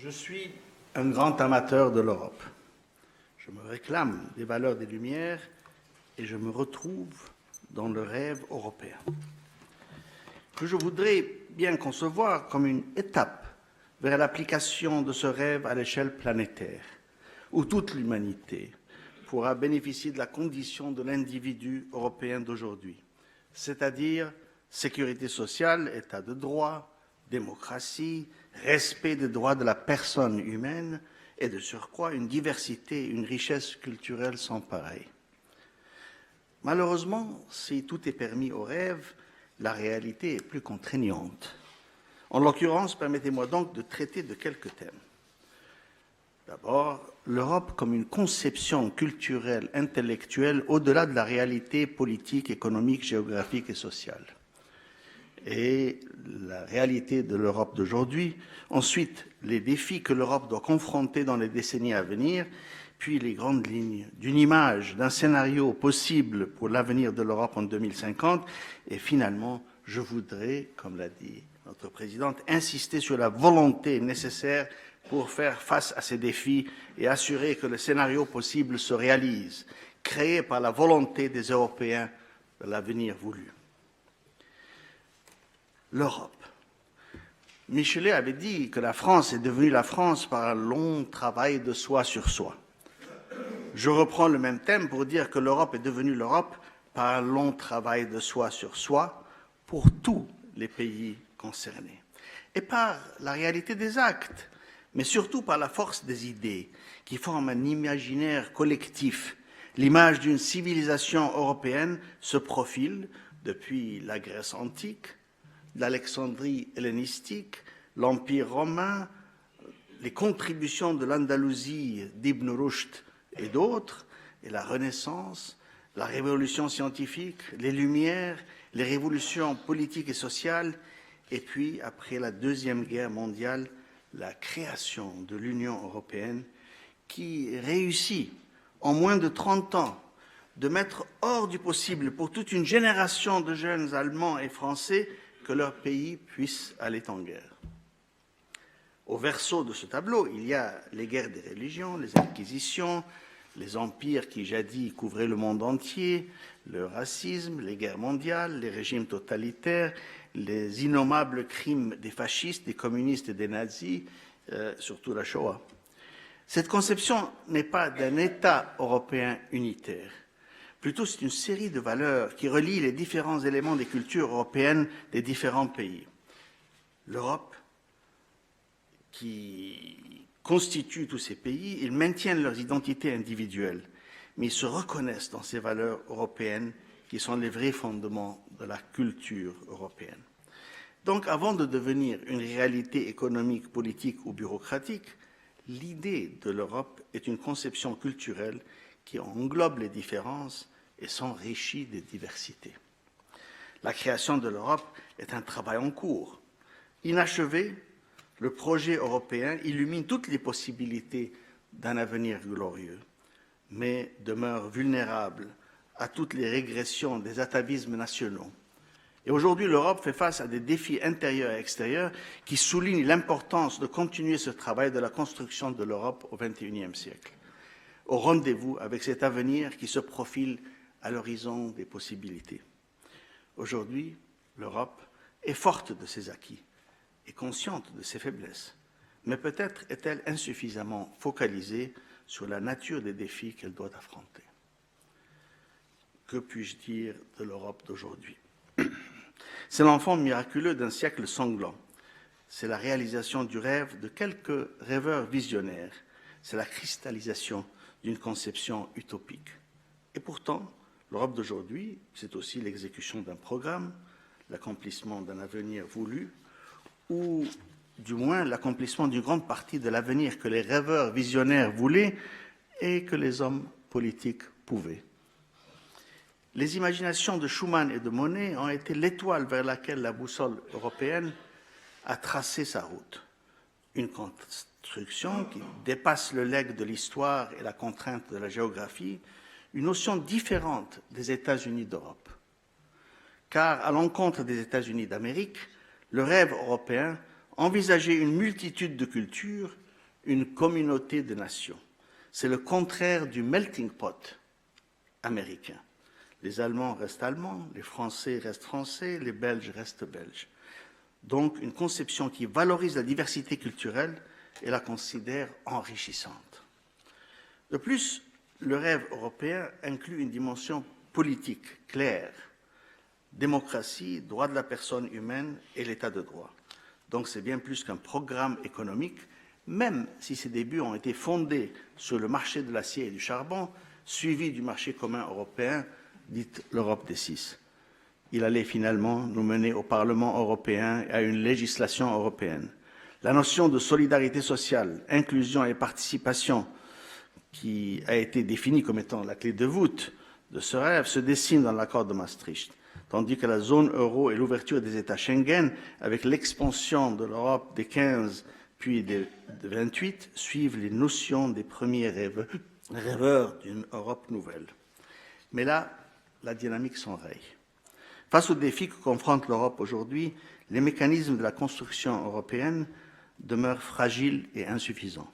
Je suis un grand amateur de l'Europe. Je me réclame des valeurs des Lumières et je me retrouve dans le rêve européen, que je voudrais bien concevoir comme une étape vers l'application de ce rêve à l'échelle planétaire, où toute l'humanité pourra bénéficier de la condition de l'individu européen d'aujourd'hui, c'est-à-dire sécurité sociale, état de droit, démocratie, respect des droits de la personne humaine et de surcroît une diversité, une richesse culturelle sans pareil. Malheureusement, si tout est permis au rêve, la réalité est plus contraignante. En l'occurrence, permettez-moi donc de traiter de quelques thèmes. D'abord, l'Europe comme une conception culturelle, intellectuelle, au-delà de la réalité politique, économique, géographique et sociale. Et la réalité de l'Europe d'aujourd'hui. Ensuite, les défis que l'Europe doit confronter dans les décennies à venir, puis les grandes lignes d'une image, d'un scénario possible pour l'avenir de l'Europe en 2050. Et finalement, je voudrais, comme l'a dit notre présidente, insister sur la volonté nécessaire pour faire face à ces défis et assurer que le scénario possible se réalise, créé par la volonté des Européens de l'avenir voulu. L'Europe. Michelet avait dit que la France est devenue la France par un long travail de soi sur soi. Je reprends le même thème pour dire que l'Europe est devenue l'Europe par un long travail de soi sur soi pour tous les pays concernés. Et par la réalité des actes, mais surtout par la force des idées qui forment un imaginaire collectif. L'image d'une civilisation européenne se profile depuis la Grèce antique, l'Alexandrie hellénistique, l'Empire romain, les contributions de l'Andalousie d'Ibn Rushd et d'autres, et la Renaissance, la révolution scientifique, les Lumières, les révolutions politiques et sociales, et puis, après la Deuxième Guerre mondiale, la création de l'Union européenne qui réussit en moins de 30 ans de mettre hors du possible pour toute une génération de jeunes Allemands et Français que leur pays puisse aller en guerre. Au verso de ce tableau, il y a les guerres des religions, les inquisitions, les empires qui jadis couvraient le monde entier, le racisme, les guerres mondiales, les régimes totalitaires, les innommables crimes des fascistes, des communistes et des nazis, surtout la Shoah. Cette conception n'est pas d'un État européen unitaire. Plutôt, c'est une série de valeurs qui relient les différents éléments des cultures européennes des différents pays. L'Europe, qui constitue tous ces pays, ils maintiennent leurs identités individuelles, mais ils se reconnaissent dans ces valeurs européennes qui sont les vrais fondements de la culture européenne. Donc, avant de devenir une réalité économique, politique ou bureaucratique, l'idée de l'Europe est une conception culturelle qui englobe les différences et s'enrichit des diversités. La création de l'Europe est un travail en cours. Inachevé, le projet européen illumine toutes les possibilités d'un avenir glorieux, mais demeure vulnérable à toutes les régressions des atavismes nationaux. Et aujourd'hui, l'Europe fait face à des défis intérieurs et extérieurs qui soulignent l'importance de continuer ce travail de la construction de l'Europe au XXIe siècle, au rendez-vous avec cet avenir qui se profile à l'horizon des possibilités. Aujourd'hui, l'Europe est forte de ses acquis et consciente de ses faiblesses, mais peut-être est-elle insuffisamment focalisée sur la nature des défis qu'elle doit affronter. Que puis-je dire de l'Europe d'aujourd'hui ? C'est l'enfant miraculeux d'un siècle sanglant. C'est la réalisation du rêve de quelques rêveurs visionnaires. C'est la cristallisation d'une conception utopique. Et pourtant, l'Europe d'aujourd'hui, c'est aussi l'exécution d'un programme, l'accomplissement d'un avenir voulu, ou du moins l'accomplissement d'une grande partie de l'avenir que les rêveurs visionnaires voulaient et que les hommes politiques pouvaient. Les imaginations de Schuman et de Monnet ont été l'étoile vers laquelle la boussole européenne a tracé sa route. Une construction qui dépasse le legs de l'histoire et la contrainte de la géographie, une notion différente des États-Unis d'Europe. Car, à l'encontre des États-Unis d'Amérique, le rêve européen envisageait une multitude de cultures, une communauté de nations. C'est le contraire du melting pot américain. Les Allemands restent allemands, les Français restent français, les Belges restent belges. Donc une conception qui valorise la diversité culturelle et la considère enrichissante. De plus, le rêve européen inclut une dimension politique claire, démocratie, droit de la personne humaine et l'état de droit. Donc c'est bien plus qu'un programme économique, même si ses débuts ont été fondés sur le marché de l'acier et du charbon, suivi du marché commun européen, dite l'Europe des six. Il allait finalement nous mener au Parlement européen et à une législation européenne. La notion de solidarité sociale, inclusion et participation, qui a été définie comme étant la clé de voûte de ce rêve, se dessine dans l'accord de Maastricht, tandis que la zone euro et l'ouverture des États Schengen, avec l'expansion de l'Europe des 15 puis des 28, suivent les notions des premiers rêveurs d'une Europe nouvelle. Mais là, la dynamique s'enraye. Face aux défis que confronte l'Europe aujourd'hui, les mécanismes de la construction européenne demeurent fragiles et insuffisants.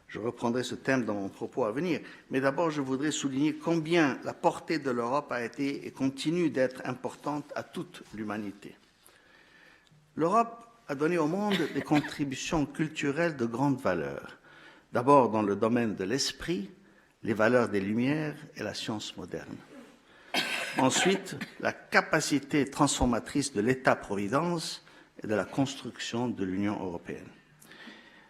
Je reprendrai ce thème dans mon propos à venir, mais d'abord je voudrais souligner combien la portée de l'Europe a été et continue d'être importante à toute l'humanité. L'Europe a donné au monde des contributions culturelles de grande valeur, d'abord dans le domaine de l'esprit, les valeurs des Lumières et la science moderne. Ensuite, la capacité transformatrice de l'État-providence et de la construction de l'Union européenne.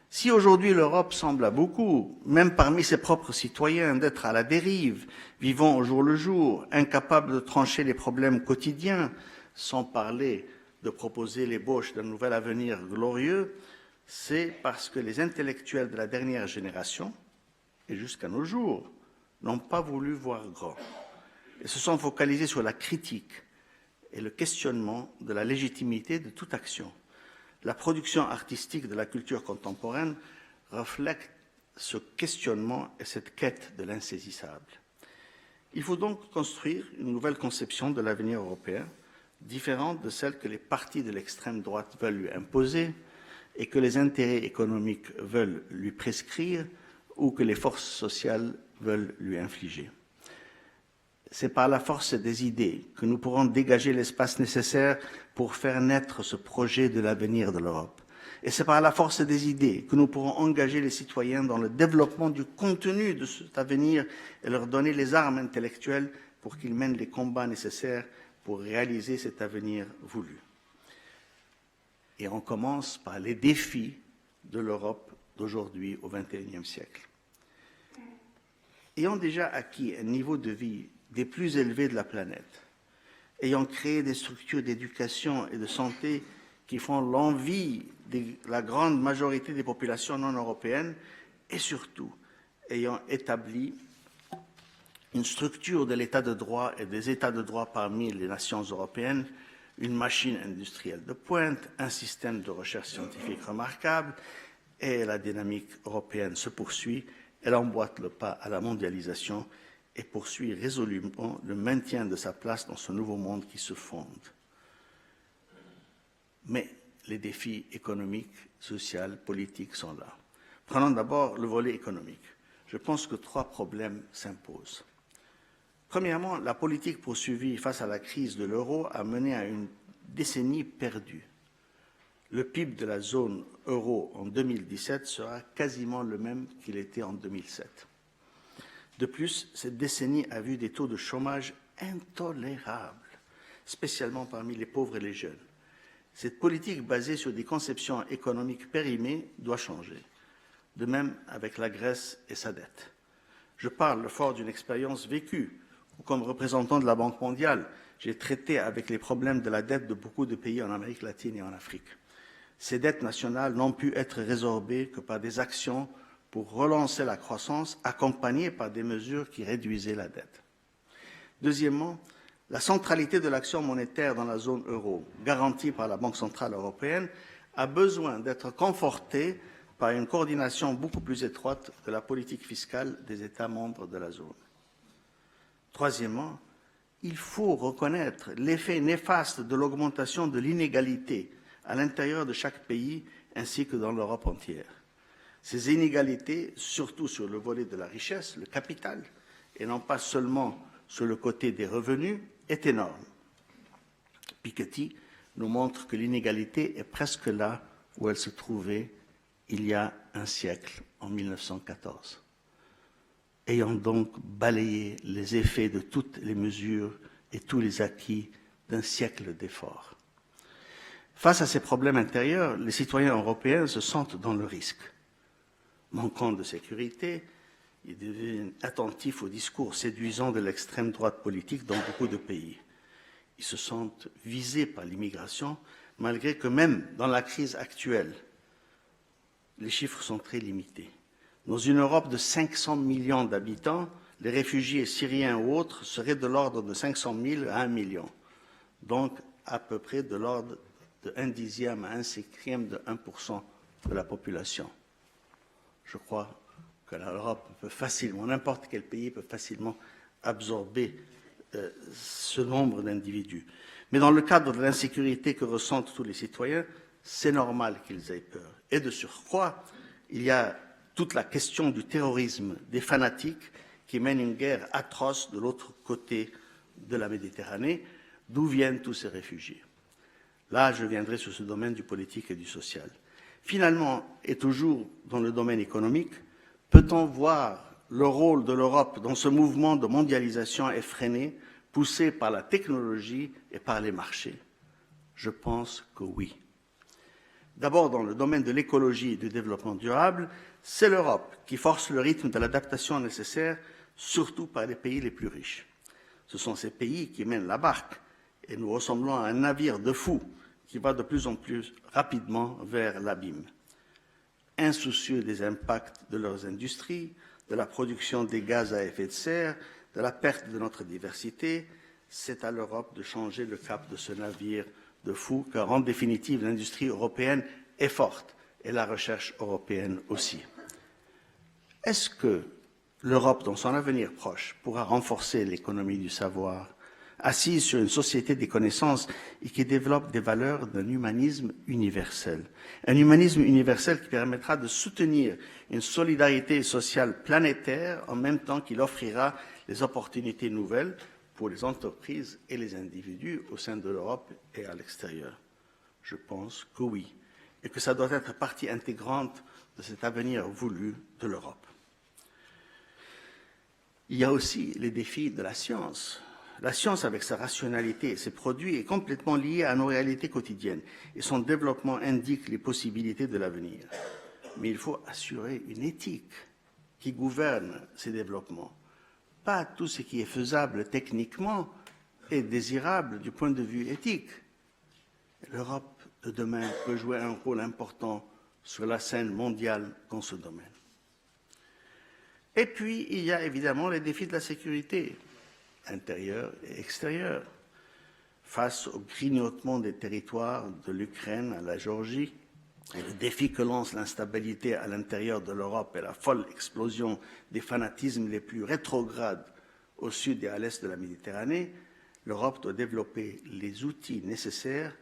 Si aujourd'hui l'Europe semble à beaucoup, même parmi ses propres citoyens, d'être à la dérive, vivant au jour le jour, incapable de trancher les problèmes quotidiens, sans parler de proposer l'ébauche d'un nouvel avenir glorieux, c'est parce que les intellectuels de la dernière génération, et jusqu'à nos jours, n'ont pas voulu voir grand et se sont focalisés sur la critique et le questionnement de la légitimité de toute action. La production artistique de la culture contemporaine reflète ce questionnement et cette quête de l'insaisissable. Il faut donc construire une nouvelle conception de l'avenir européen, différente de celle que les partis de l'extrême droite veulent lui imposer et que les intérêts économiques veulent lui prescrire ou que les forces sociales veulent lui infliger. C'est par la force des idées que nous pourrons dégager l'espace nécessaire pour faire naître ce projet de l'avenir de l'Europe. Et c'est par la force des idées que nous pourrons engager les citoyens dans le développement du contenu de cet avenir et leur donner les armes intellectuelles pour qu'ils mènent les combats nécessaires pour réaliser cet avenir voulu. Et on commence par les défis de l'Europe d'aujourd'hui au XXIe siècle. Ayant déjà acquis un niveau de vie des plus élevés de la planète, ayant créé des structures d'éducation et de santé qui font l'envie de la grande majorité des populations non européennes, et surtout ayant établi une structure de l'état de droit et des états de droit parmi les nations européennes, une machine industrielle de pointe, un système de recherche scientifique remarquable, et la dynamique européenne se poursuit. Elle emboîte le pas à la mondialisation et poursuit résolument le maintien de sa place dans ce nouveau monde qui se fonde. Mais les défis économiques, sociaux, politiques sont là. Prenons d'abord le volet économique. Je pense que 3 problèmes s'imposent. Premièrement, la politique poursuivie face à la crise de l'euro a mené à une décennie perdue. Le PIB de la zone euro en 2017 sera quasiment le même qu'il était en 2007. De plus, cette décennie a vu des taux de chômage intolérables, spécialement parmi les pauvres et les jeunes. Cette politique basée sur des conceptions économiques périmées doit changer. De même avec la Grèce et sa dette. Je parle fort d'une expérience vécue, où comme représentant de la Banque mondiale, j'ai traité avec les problèmes de la dette de beaucoup de pays en Amérique latine et en Afrique. Ces dettes nationales n'ont pu être résorbées que par des actions pour relancer la croissance, accompagnées par des mesures qui réduisaient la dette. Deuxièmement, la centralité de l'action monétaire dans la zone euro, garantie par la Banque centrale européenne, a besoin d'être confortée par une coordination beaucoup plus étroite de la politique fiscale des États membres de la zone. Troisièmement, il faut reconnaître l'effet néfaste de l'augmentation de l'inégalité à l'intérieur de chaque pays ainsi que dans l'Europe entière. Ces inégalités, surtout sur le volet de la richesse, le capital, et non pas seulement sur le côté des revenus, est énorme. Piketty nous montre que l'inégalité est presque là où elle se trouvait il y a un siècle, en 1914. Ayant donc balayé les effets de toutes les mesures et tous les acquis d'un siècle d'efforts. Face à ces problèmes intérieurs, les citoyens européens se sentent dans le risque. Manquant de sécurité, ils deviennent attentifs aux discours séduisants de l'extrême droite politique dans beaucoup de pays. Ils se sentent visés par l'immigration, malgré que même dans la crise actuelle, les chiffres sont très limités. Dans une Europe de 500 millions d'habitants, les réfugiés syriens ou autres seraient de l'ordre de 500 000 à 1 million, donc à peu près de l'ordre de 1/10 à 1/5 de 1% de la population. Je crois que l'Europe peut facilement, n'importe quel pays peut facilement absorber ce nombre d'individus. Mais dans le cadre de l'insécurité que ressentent tous les citoyens, c'est normal qu'ils aient peur. Et de surcroît, il y a toute la question du terrorisme, des fanatiques qui mènent une guerre atroce de l'autre côté de la Méditerranée, d'où viennent tous ces réfugiés. Là, je viendrai sur ce domaine du politique et du social. Finalement, et toujours dans le domaine économique, peut-on voir le rôle de l'Europe dans ce mouvement de mondialisation effréné, poussé par la technologie et par les marchés? Je pense que oui. D'abord, dans le domaine de l'écologie et du développement durable, c'est l'Europe qui force le rythme de l'adaptation nécessaire, surtout par les pays les plus riches. Ce sont ces pays qui mènent la barque, et nous ressemblons à un navire de fou qui va de plus en plus rapidement vers l'abîme. Insoucieux des impacts de leurs industries, de la production des gaz à effet de serre, de la perte de notre diversité, c'est à l'Europe de changer le cap de ce navire de fou, car en définitive, l'industrie européenne est forte et la recherche européenne aussi. Est-ce que l'Europe, dans son avenir proche, pourra renforcer l'économie du savoir, assise sur une société des connaissances et qui développe des valeurs d'un humanisme universel? Un humanisme universel qui permettra de soutenir une solidarité sociale planétaire en même temps qu'il offrira des opportunités nouvelles pour les entreprises et les individus au sein de l'Europe et à l'extérieur. Je pense que oui, et que ça doit être partie intégrante de cet avenir voulu de l'Europe. Il y a aussi les défis de la science. La science, avec sa rationalité et ses produits, est complètement liée à nos réalités quotidiennes et son développement indique les possibilités de l'avenir. Mais il faut assurer une éthique qui gouverne ces développements. Pas tout ce qui est faisable techniquement est désirable du point de vue éthique. L'Europe de demain peut jouer un rôle important sur la scène mondiale dans ce domaine. Et puis, il y a évidemment les défis de la sécurité, intérieure et extérieure. Face au grignotement des territoires de l'Ukraine à la Géorgie, et le défi que lance l'instabilité à l'intérieur de l'Europe et la folle explosion des fanatismes les plus rétrogrades au sud et à l'est de la Méditerranée, l'Europe doit développer les outils nécessaires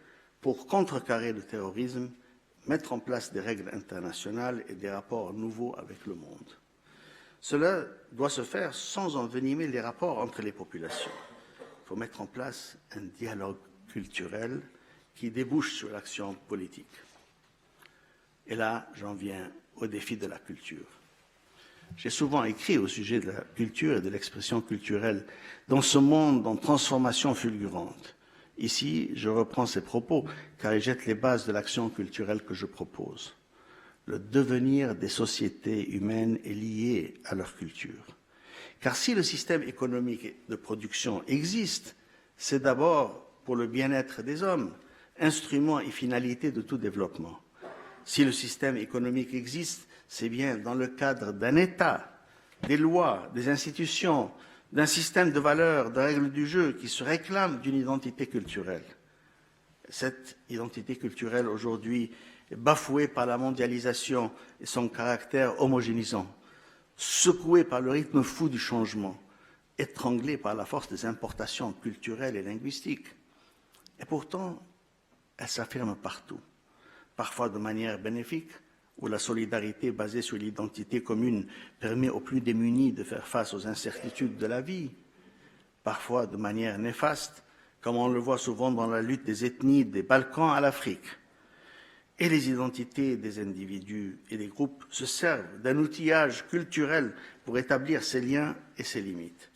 pour contrecarrer le terrorisme, mettre en place des règles internationales et des rapports nouveaux avec le monde. Cela doit se faire sans envenimer les rapports entre les populations. Il faut mettre en place un dialogue culturel qui débouche sur l'action politique. Et là, j'en viens au défi de la culture. J'ai souvent écrit au sujet de la culture et de l'expression culturelle dans ce monde en transformation fulgurante. Ici, je reprends ces propos car ils jettent les bases de l'action culturelle que je propose. Le devenir des sociétés humaines est lié à leur culture. Car si le système économique de production existe, c'est d'abord pour le bien-être des hommes, instrument et finalité de tout développement. Si le système économique existe, c'est bien dans le cadre d'un État, des lois, des institutions, d'un système de valeurs, de règles du jeu qui se réclament d'une identité culturelle. Cette identité culturelle aujourd'hui est bafouée par la mondialisation et son caractère homogénéisant, secouée par le rythme fou du changement, étranglée par la force des importations culturelles et linguistiques. Et pourtant, elle s'affirme partout, parfois de manière bénéfique, où la solidarité basée sur l'identité commune permet aux plus démunis de faire face aux incertitudes de la vie, parfois de manière néfaste, comme on le voit souvent dans la lutte des ethnies des Balkans à l'Afrique. Et les identités des individus et des groupes se servent d'un outillage culturel pour établir ses liens et ses limites.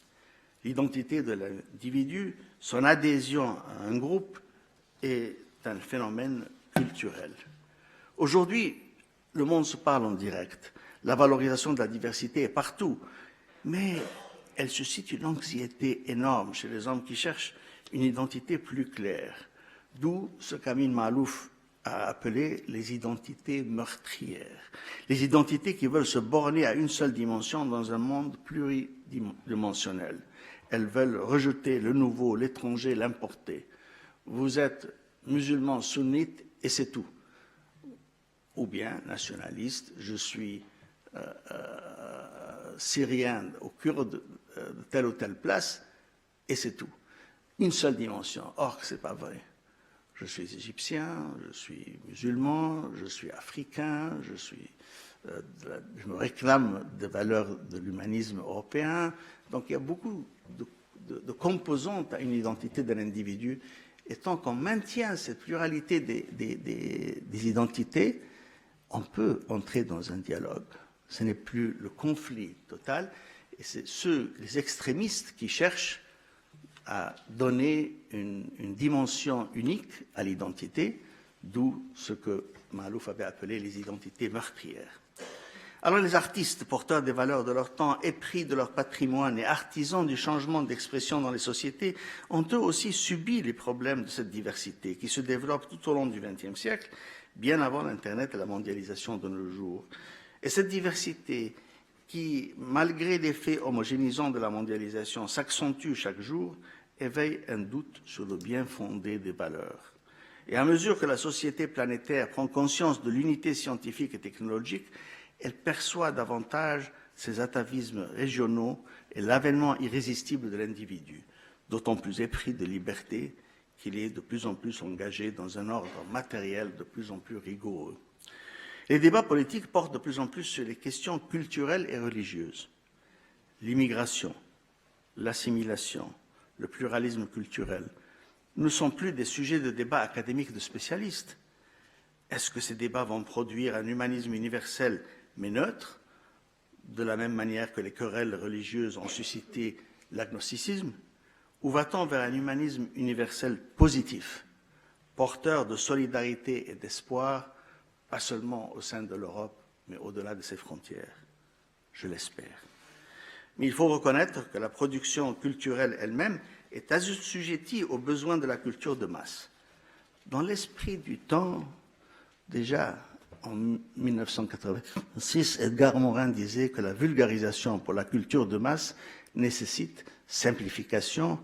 L'identité de l'individu, son adhésion à un groupe, est un phénomène culturel. Aujourd'hui, le monde se parle en direct. La valorisation de la diversité est partout, mais elle suscite une anxiété énorme chez les hommes qui cherchent une identité plus claire, d'où ce qu'Amin Maalouf a appelé les identités meurtrières, les identités qui veulent se borner à une seule dimension dans un monde pluridimensionnel. Elles veulent rejeter le nouveau, l'étranger, l'importé. Vous êtes musulman sunnite et c'est tout. Ou bien nationaliste, je suis syrien ou kurde de telle ou telle place et c'est tout. Une seule dimension. Or, ce n'est pas vrai. Je suis égyptien, je suis musulman, je suis africain, je me réclame des valeurs de l'humanisme européen. Donc il y a beaucoup de composantes à une identité de l'individu. Et tant qu'on maintient cette pluralité des identités, on peut entrer dans un dialogue. Ce n'est plus le conflit total. Et c'est les extrémistes qui cherchent à donner une dimension unique à l'identité, d'où ce que Maalouf avait appelé les identités meurtrières. Alors les artistes, porteurs des valeurs de leur temps, épris de leur patrimoine et artisans du changement d'expression dans les sociétés, ont eux aussi subi les problèmes de cette diversité qui se développe tout au long du XXe siècle, bien avant l'Internet et la mondialisation de nos jours. Et cette diversité qui, malgré l'effet homogénisant de la mondialisation, s'accentue chaque jour, éveille un doute sur le bien fondé des valeurs. Et à mesure que la société planétaire prend conscience de l'unité scientifique et technologique, elle perçoit davantage ces atavismes régionaux et l'avènement irrésistible de l'individu, d'autant plus épris de liberté qu'il est de plus en plus engagé dans un ordre matériel de plus en plus rigoureux. Les débats politiques portent de plus en plus sur les questions culturelles et religieuses. L'immigration, l'assimilation, le pluralisme culturel ne sont plus des sujets de débat académiques de spécialistes. Est-ce que ces débats vont produire un humanisme universel mais neutre, de la même manière que les querelles religieuses ont suscité l'agnosticisme, ou va-t-on vers un humanisme universel positif, porteur de solidarité et d'espoir, pas seulement au sein de l'Europe, mais au-delà de ses frontières? Je l'espère. Mais il faut reconnaître que la production culturelle elle-même est assujettie aux besoins de la culture de masse. Dans l'esprit du temps, déjà en 1986, Edgar Morin disait que la vulgarisation pour la culture de masse nécessite simplification,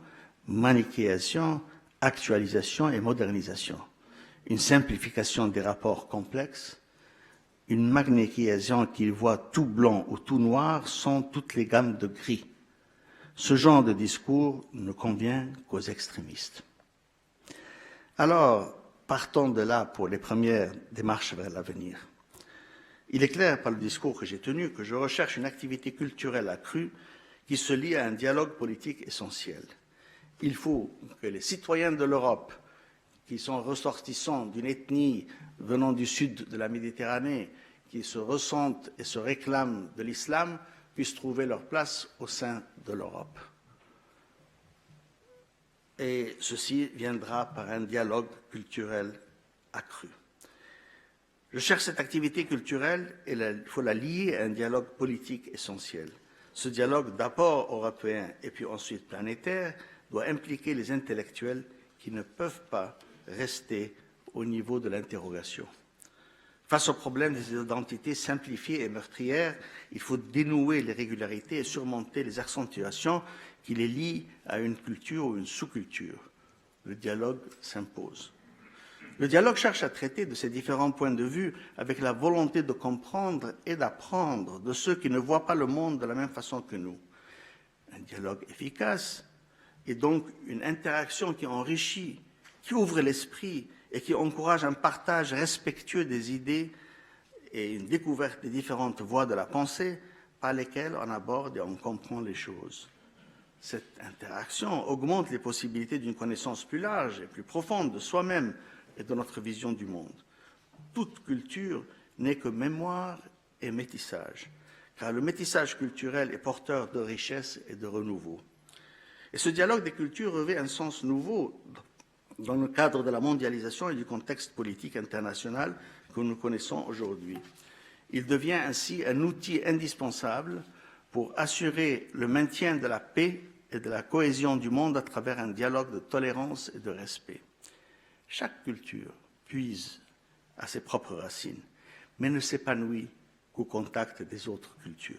manichéisation, actualisation et modernisation. Une simplification des rapports complexes, une manichéisation qui voit tout blanc ou tout noir sans toutes les gammes de gris. Ce genre de discours ne convient qu'aux extrémistes. Alors, partons de là pour les premières démarches vers l'avenir. Il est clair par le discours que j'ai tenu que je recherche une activité culturelle accrue qui se lie à un dialogue politique essentiel. Il faut que les citoyens de l'Europe, qui sont ressortissants d'une ethnie venant du sud de la Méditerranée, qui se ressentent et se réclament de l'islam, puissent trouver leur place au sein de l'Europe. Et ceci viendra par un dialogue culturel accru. Je cherche cette activité culturelle et il faut la lier à un dialogue politique essentiel. Ce dialogue d'abord européen et puis ensuite planétaire doit impliquer les intellectuels qui ne peuvent pas rester au niveau de l'interrogation. Face au problème des identités simplifiées et meurtrières, il faut dénouer les régularités et surmonter les accentuations qui les lient à une culture ou une sous-culture. Le dialogue s'impose. Le dialogue cherche à traiter de ces différents points de vue avec la volonté de comprendre et d'apprendre de ceux qui ne voient pas le monde de la même façon que nous. Un dialogue efficace est donc une interaction qui enrichit, qui ouvre l'esprit et qui encourage un partage respectueux des idées et une découverte des différentes voies de la pensée par lesquelles on aborde et on comprend les choses. Cette interaction augmente les possibilités d'une connaissance plus large et plus profonde de soi-même et de notre vision du monde. Toute culture n'est que mémoire et métissage, car le métissage culturel est porteur de richesse et de renouveau. Et ce dialogue des cultures revêt un sens nouveau dans le cadre de la mondialisation et du contexte politique international que nous connaissons aujourd'hui. Il devient ainsi un outil indispensable pour assurer le maintien de la paix et de la cohésion du monde à travers un dialogue de tolérance et de respect. Chaque culture puise à ses propres racines, mais ne s'épanouit qu'au contact des autres cultures.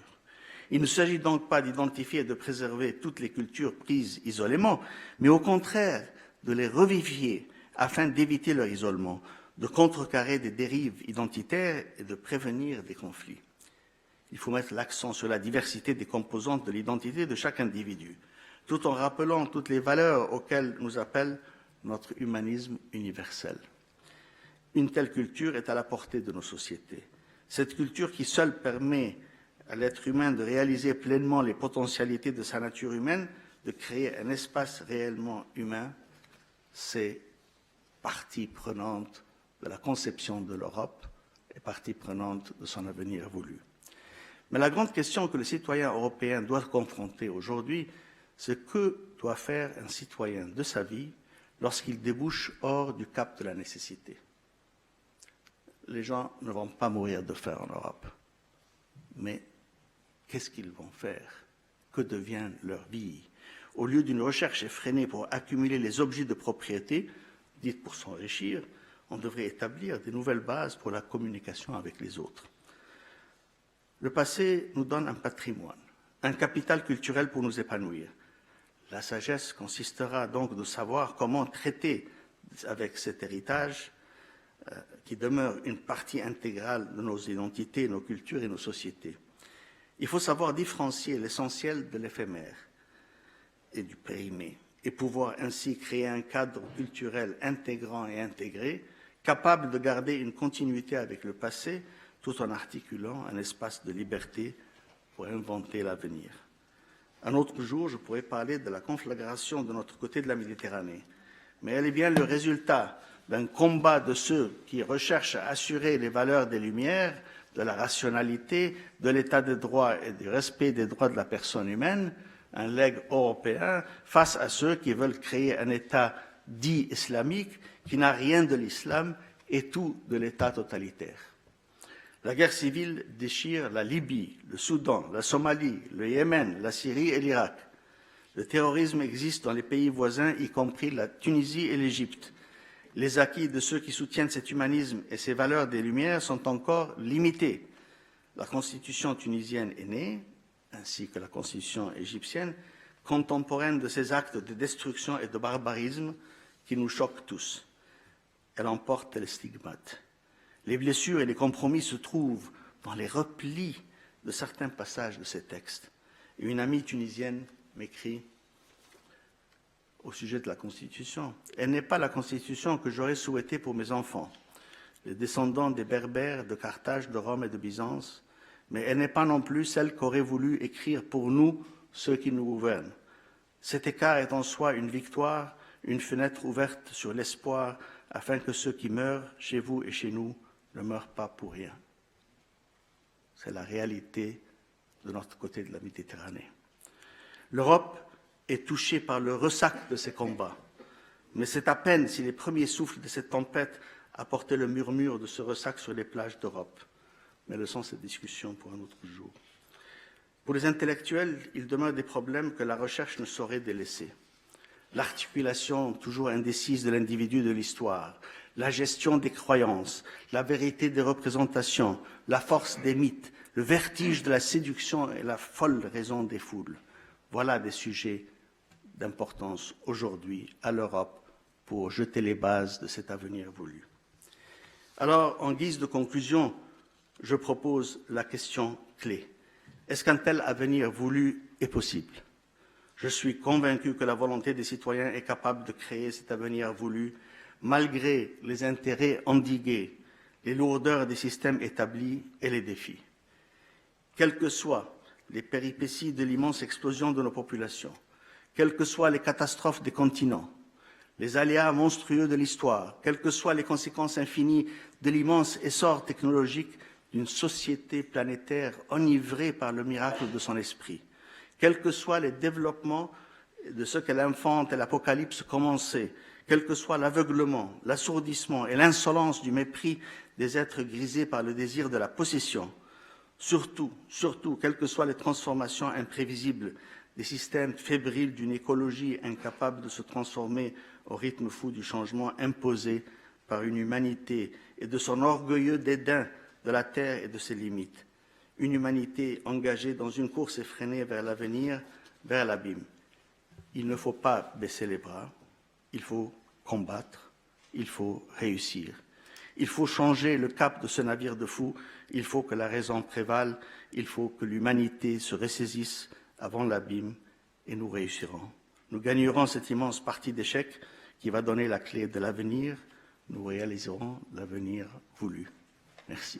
Il ne s'agit donc pas d'identifier et de préserver toutes les cultures prises isolément, mais au contraire de les revivifier afin d'éviter leur isolement, de contrecarrer des dérives identitaires et de prévenir des conflits. Il faut mettre l'accent sur la diversité des composantes de l'identité de chaque individu, tout en rappelant toutes les valeurs auxquelles nous appelle notre humanisme universel. Une telle culture est à la portée de nos sociétés. Cette culture qui seule permet à l'être humain de réaliser pleinement les potentialités de sa nature humaine, de créer un espace réellement humain, c'est partie prenante de la conception de l'Europe et partie prenante de son avenir voulu. Mais la grande question que le citoyen européen doit confronter aujourd'hui, c'est que doit faire un citoyen de sa vie lorsqu'il débouche hors du cap de la nécessité. Les gens ne vont pas mourir de faim en Europe, mais qu'est-ce qu'ils vont faire? Que devient leur vie? Au lieu d'une recherche effrénée pour accumuler les objets de propriété, dites pour s'enrichir, on devrait établir des nouvelles bases pour la communication avec les autres. Le passé nous donne un patrimoine, un capital culturel pour nous épanouir. La sagesse consistera donc de savoir comment traiter avec cet héritage qui demeure une partie intégrale de nos identités, nos cultures et nos sociétés. Il faut savoir différencier l'essentiel de l'éphémère et du périmé et pouvoir ainsi créer un cadre culturel intégrant et intégré, capable de garder une continuité avec le passé tout en articulant un espace de liberté pour inventer l'avenir. Un autre jour, je pourrais parler de la conflagration de notre côté de la Méditerranée, mais elle est bien le résultat d'un combat de ceux qui recherchent à assurer les valeurs des Lumières, de la rationalité, de l'état de droit et du respect des droits de la personne humaine, un legs européen, face à ceux qui veulent créer un État dit islamique qui n'a rien de l'islam et tout de l'État totalitaire. La guerre civile déchire la Libye, le Soudan, la Somalie, le Yémen, la Syrie et l'Irak. Le terrorisme existe dans les pays voisins, y compris la Tunisie et l'Égypte. Les acquis de ceux qui soutiennent cet humanisme et ces valeurs des Lumières sont encore limités. La constitution tunisienne est née, ainsi que la constitution égyptienne, contemporaine de ces actes de destruction et de barbarisme qui nous choquent tous. Elle emporte les stigmates. Les blessures et les compromis se trouvent dans les replis de certains passages de ces textes. Et une amie tunisienne m'écrit au sujet de la Constitution. Elle n'est pas la Constitution que j'aurais souhaitée pour mes enfants, les descendants des Berbères, de Carthage, de Rome et de Byzance, mais elle n'est pas non plus celle qu'auraient voulu écrire pour nous ceux qui nous gouvernent. Cet écart est en soi une victoire, une fenêtre ouverte sur l'espoir, afin que ceux qui meurent chez vous et chez nous ne meurent pas pour rien. C'est la réalité de notre côté de la Méditerranée. L'Europe est touchée par le ressac de ces combats, mais c'est à peine si les premiers souffles de cette tempête apportaient le murmure de ce ressac sur les plages d'Europe. Mais laissons cette discussion pour un autre jour. Pour les intellectuels, il demeure des problèmes que la recherche ne saurait délaisser. L'articulation toujours indécise de l'individu de l'histoire, la gestion des croyances, la vérité des représentations, la force des mythes, le vertige de la séduction et la folle raison des foules. Voilà des sujets d'importance aujourd'hui à l'Europe pour jeter les bases de cet avenir voulu. Alors, en guise de conclusion, je propose la question clé. Est-ce qu'un tel avenir voulu est possible? Je suis convaincu que la volonté des citoyens est capable de créer cet avenir voulu malgré les intérêts endigués, les lourdeurs des systèmes établis et les défis. Quelles que soient les péripéties de l'immense explosion de nos populations, quelles que soient les catastrophes des continents, les aléas monstrueux de l'histoire, quelles que soient les conséquences infinies de l'immense essor technologique d'une société planétaire enivrée par le miracle de son esprit, quels que soient les développements de ce que l'infante et l'Apocalypse commençaient, quel que soit l'aveuglement, l'assourdissement et l'insolence du mépris des êtres grisés par le désir de la possession, surtout, quelles que soient les transformations imprévisibles des systèmes fébriles d'une écologie incapable de se transformer au rythme fou du changement imposé par une humanité et de son orgueilleux dédain de la Terre et de ses limites. Une humanité engagée dans une course effrénée vers l'avenir, vers l'abîme. Il ne faut pas baisser les bras, il faut combattre, il faut réussir. Il faut changer le cap de ce navire de fous, il faut que la raison prévale, il faut que l'humanité se ressaisisse avant l'abîme et nous réussirons. Nous gagnerons cette immense partie d'échecs qui va donner la clé de l'avenir, nous réaliserons l'avenir voulu. Merci.